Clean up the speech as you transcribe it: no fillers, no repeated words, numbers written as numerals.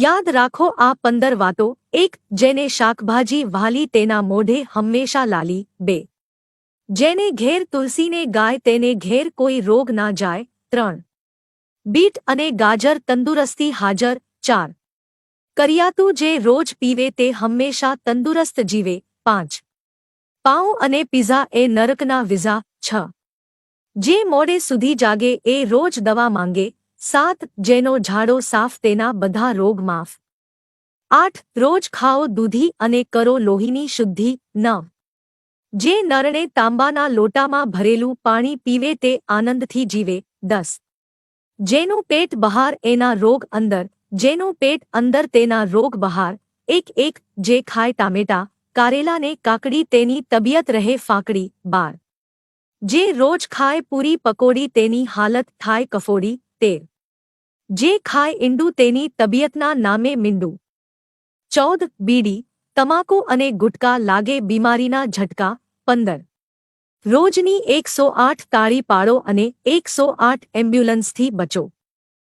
યાદ રાખો આ 15 વાતો. 1. જેને શાકભાજી વહાલી તેના મોઢે હંમેશા લાલી. 2. જેને ઘેર તુલસીને ગાય તેને ઘેર કોઈ રોગ ના જાય. 3. બીટ અને ગાજર તંદુરસ્તી હાજર. 4. કરિયાતું જે રોજ પીવે તે હંમેશા તંદુરસ્ત જીવે. 5. પાઉં અને પીઝા એ નરકના વિઝા. 6. જે મોડે સુધી જાગે એ રોજ દવા માંગે. 7. જેનો ઝાડો સાફ તેના બધા રોગ માફ. 8. રોજ ખાઓ દૂધી અને કરો લોહીની શુદ્ધિ. 9. જે નરણે તાંબાના લોટામાં ભરેલું પાણી પીવે તે આનંદથી જીવે. 10. જેનું પેટ બહાર એના રોગ અંદર, જેનું પેટ અંદર તેના રોગ બહાર. 1. જે ખાય ટામેટા, કારેલાને કાકડી તેની તબિયત રહે ફાકડી. 12. જે રોજ ખાય પૂરી પકોડી તેની હાલત થાય કફોડી. 13. જે ખાય ઈંડું તેની તબિયતના નામે મીંડું. 14. બીડી, તમાકુ અને ગુટકા લાગે બીમારીના ઝટકા. 15. રોજની 108 તાળી પાડો અને 108 એમ્બ્યુલન્સથી બચો.